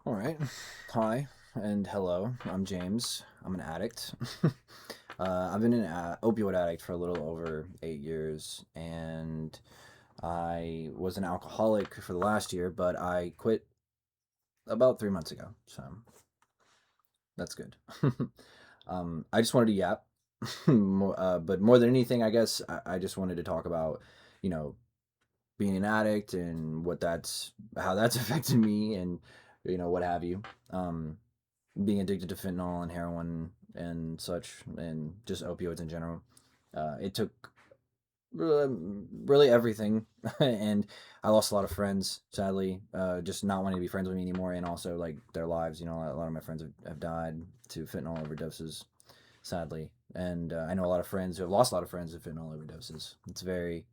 All right. Hi and hello. I'm James. I'm an addict. I've been an opioid addict for a little over 8 years, and I was an alcoholic for the last year, but I quit about 3 months ago. So that's good. I just wanted to yap, but more than anything, I guess I just wanted to talk about, you know, being an addict and how that's affected me, and what have you. Um, Being addicted to fentanyl and heroin and such, and just opioids in general. It took really everything, and I lost a lot of friends, sadly, just not wanting to be friends with me anymore, and also like their lives. A lot of my friends have died to fentanyl overdoses, sadly, and I know a lot of friends who have lost a lot of friends to fentanyl overdoses. It's very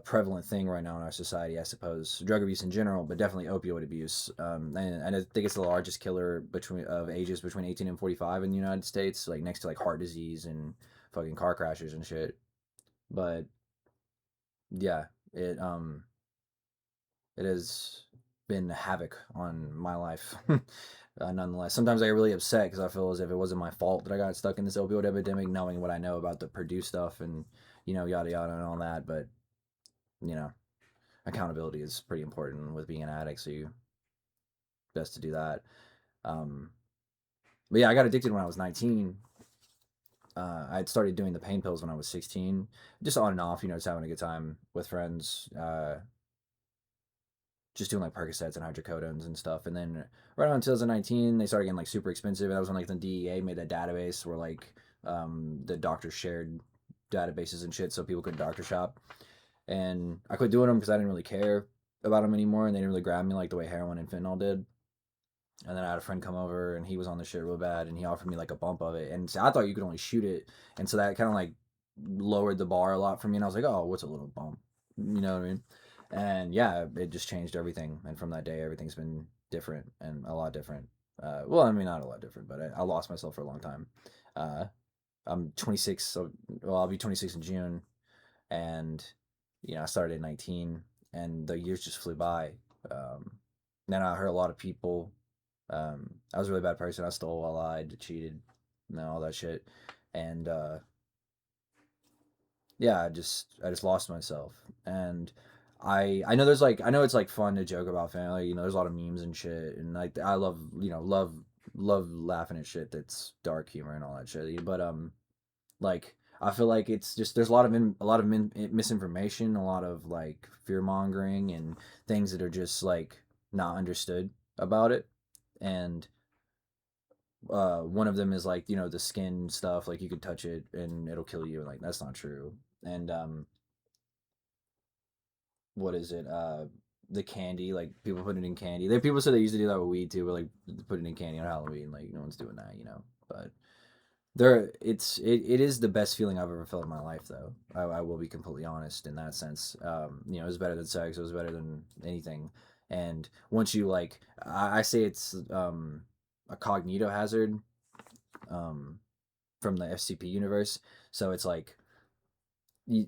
prevalent thing right now in our society, I suppose. Drug abuse in general, but definitely opioid abuse. And I think it's the largest killer of ages between 18 and 45 in the United States, like next to like heart disease and fucking car crashes and shit. But yeah, it has been havoc on my life. Nonetheless, sometimes I get really upset because I feel as if it wasn't my fault that I got stuck in this opioid epidemic, knowing what I know about the Purdue stuff and yada yada and all that. But you know, accountability is pretty important with being an addict, so you best to do that. Um, but yeah, I got addicted when I was 19. I had started doing the pain pills when I was 16, just on and off, just having a good time with friends, just doing like Percocets and hydrocodones and stuff. And then right around 2019, they started getting like super expensive. That was when like the DEA made that database where like the doctors shared databases and shit so people could doctor shop. And I quit doing them because I didn't really care about them anymore, and they didn't really grab me like the way heroin and fentanyl did. And then I had a friend come over, and he was on the shit real bad, and he offered me like a bump of it. And so I thought you could only shoot it, and so that kind of like lowered the bar a lot for me. And I was like, oh, what's a little bump? You know what I mean? And yeah, it just changed everything. And from that day, everything's been different and a lot different. Well, I mean, not a lot different, but I lost myself for a long time. Uh, I'm 26, so well, I'll be 26 in June, and I started at 19, and the years just flew by. Um, then I hurt a lot of people. I was a really bad person. I stole, I lied, cheated, all that shit, and yeah, I just lost myself. And I know I know it's like fun to joke about family. There's a lot of memes and shit, and like I love love laughing at shit that's dark humor and all that shit. But like I feel like it's just there's a lot of misinformation, a lot of like fear mongering and things that are just like not understood about it. And one of them is like the skin stuff, like you could touch it and it'll kill you, and like that's not true. And what is it? The candy, like people put it in candy. There people say they used to do that with weed too, but like put it in candy on Halloween. Like no one's doing that. But it is the best feeling I've ever felt in my life, though. I will be completely honest in that sense. It was better than sex. It was better than anything. And once you like, I say it's a cognito hazard um, from the FCP universe. So it's like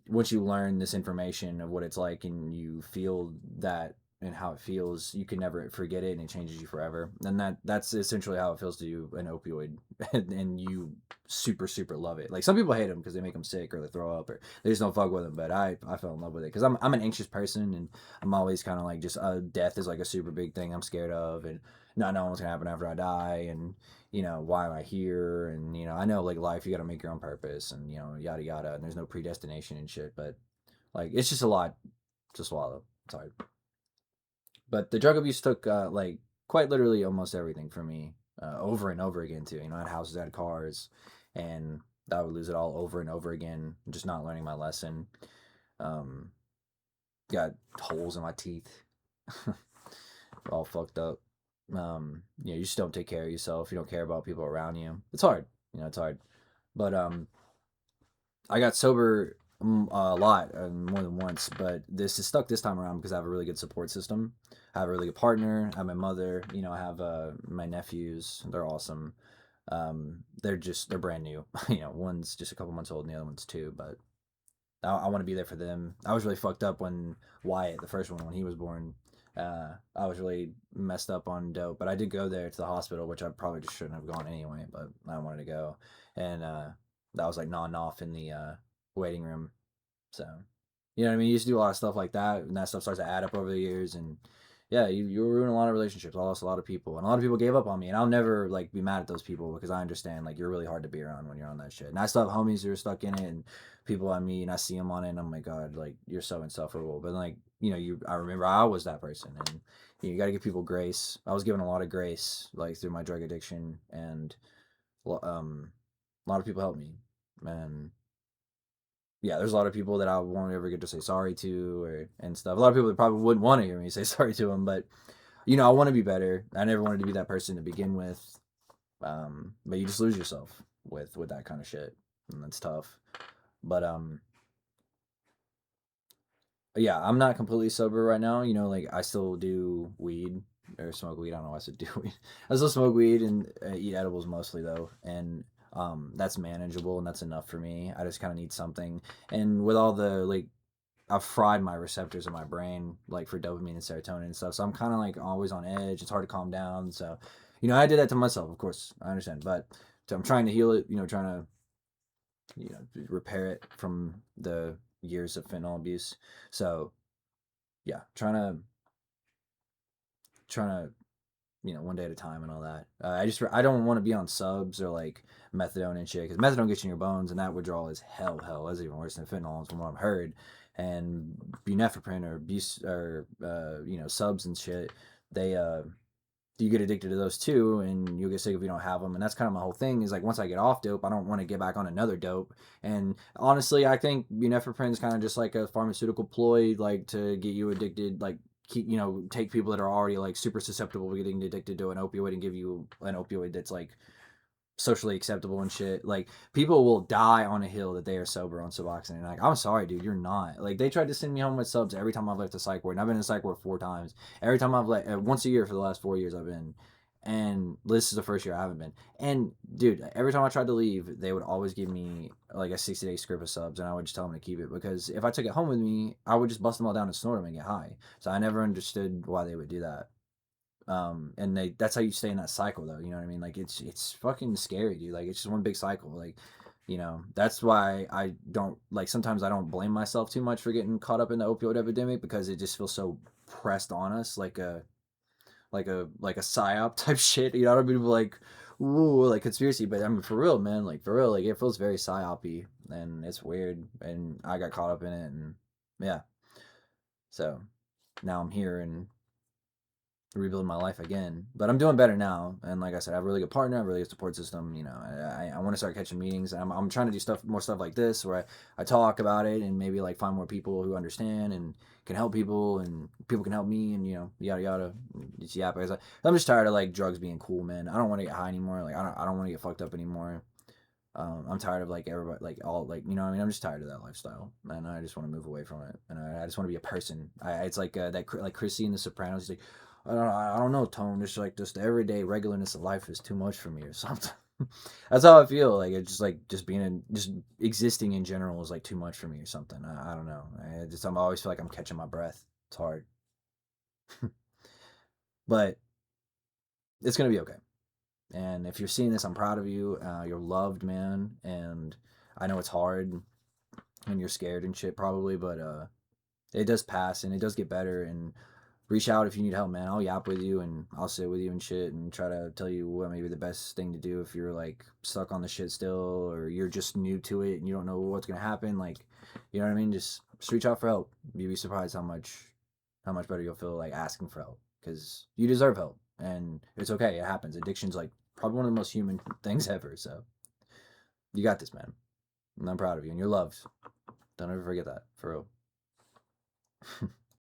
once you learn this information of what it's like and you feel that and how it feels, you can never forget it, and it changes you forever. And that's essentially how it feels to you an opioid, and you super love it. Like some people hate them because they make them sick or they throw up or they just don't fuck with them. But I fell in love with it because I'm an anxious person, and I'm always kind of like just death is like a super big thing I'm scared of, and not knowing what's gonna happen after I die, and why am I here? And I know like life, you got to make your own purpose, and yada yada, and there's no predestination and shit. But like it's just a lot to swallow. It's hard. But the drug abuse took like quite literally almost everything from me, over and over again too. I had houses, I had cars, and I would lose it all over and over again, just not learning my lesson. Um, got holes in my teeth, all fucked up. You just don't take care of yourself. You don't care about people around you. It's hard. It's hard. But I got sober a lot, more than once, but this is stuck this time around because I have a really good support system. I have a really good partner. I have my mother. I have my nephews. They're awesome. They're brand new. One's just a couple months old and the other one's two, but I want to be there for them. I was really fucked up when Wyatt, the first one, when he was born. I was really messed up on dope, but I did go there to the hospital, which I probably just shouldn't have gone anyway, but I wanted to go. And that was like nodding off in the waiting room. So, you know what I mean? You used to do a lot of stuff like that, and that stuff starts to add up over the years. And yeah, you ruin a lot of relationships. I lost a lot of people, and a lot of people gave up on me. And I'll never like be mad at those people because I understand like you're really hard to be around when you're on that shit. And I still have homies who are stuck in it, and people I meet and I see them on it, and I'm like, God, like you're so insufferable. But like, I remember I was that person, and you got to give people grace. I was given a lot of grace like through my drug addiction, and a lot of people helped me, and yeah, there's a lot of people that I won't ever get to say sorry to or and stuff. A lot of people that probably wouldn't want to hear me say sorry to them, but I want to be better. I never wanted to be that person to begin with. But you just lose yourself with that kind of shit, and that's tough. But yeah, I'm not completely sober right now. Like I still do weed or smoke weed. I don't know why I said do weed. I still smoke weed and eat edibles mostly though, and that's manageable and that's enough for me. I just kind of need something, and with all the like I've fried my receptors in my brain, like for dopamine and serotonin and stuff. So I'm kind of like always on edge. It's hard to calm down. So, I did that to myself, of course. I understand, but I'm trying to heal it. Trying to repair it from the years of fentanyl abuse. So yeah, trying to one day at a time and all that. I don't want to be on subs or like methadone and shit because methadone gets in your bones and that withdrawal is hell. That's even worse than fentanyl from what I've heard. And bunephrine or abuse or subs and shit, they you get addicted to those too, and you'll get sick if you don't have them. And that's kind of my whole thing is like once I get off dope, I don't want to get back on another dope. And honestly, I think bunephrine is kind of just like a pharmaceutical ploy, like to get you addicted, like keep take people that are already like super susceptible to getting addicted to an opioid and give you an opioid that's like socially acceptable and shit. Like people will die on a hill that they are sober on Suboxone. And like, I'm sorry, dude, you're not. Like they tried to send me home with subs every time I've left a psych ward. And I've been in a psych ward 4 times. Every time I've left, once a year for the last 4 years I've been. And this is the first year I haven't been. And dude, every time I tried to leave, they would always give me like a 60-day script of subs, and I would just tell them to keep it because if I took it home with me, I would just bust them all down and snort them and get high. So I never understood why they would do that. And that's how you stay in that cycle though, you know what I mean? Like it's fucking scary, dude. Like it's just one big cycle. Like, that's why I don't like sometimes I don't blame myself too much for getting caught up in the opioid epidemic because it just feels so pressed on us like a psyop type shit. You know what I mean? Like, ooh, like conspiracy, but I mean for real, man, like for real, like it feels very psyopy and it's weird and I got caught up in it and yeah. So now I'm here and rebuild my life again. But I'm doing better now, and like I said, I have a really good partner, I have a really good support system. I want to start catching meetings. I'm trying to do more stuff like this, where I talk about it and maybe like find more people who understand and can help people, and people can help me, and yada yada. Just yap. I'm just tired of like drugs being cool, man. I don't want to get high anymore. Like I don't want to get fucked up anymore. I'm tired of like everybody, like all, like what I mean. I'm just tired of that lifestyle, and I just want to move away from it. And I just want to be a person. It's like that, like Chrissy in The Sopranos. He's like, I don't know, Tone. Just like just the everyday regularness of life is too much for me, or something. That's how I feel. Like it's just like just existing in general is like too much for me, or something. I don't know. I always feel like I'm catching my breath. It's hard, but it's gonna be okay. And if you're seeing this, I'm proud of you. You're loved, man. And I know it's hard and you're scared and shit probably, but it does pass and it does get better. And reach out if you need help, man. I'll yap with you and I'll sit with you and shit and try to tell you what maybe the best thing to do if you're like stuck on the shit still or you're just new to it and you don't know what's gonna happen. Like, you know what I mean? Just reach out for help. You'd be surprised how much better you'll feel like asking for help because you deserve help and it's okay. It happens. Addiction's like probably one of the most human things ever. So you got this, man. And I'm proud of you and you're loved. Don't ever forget that, for real.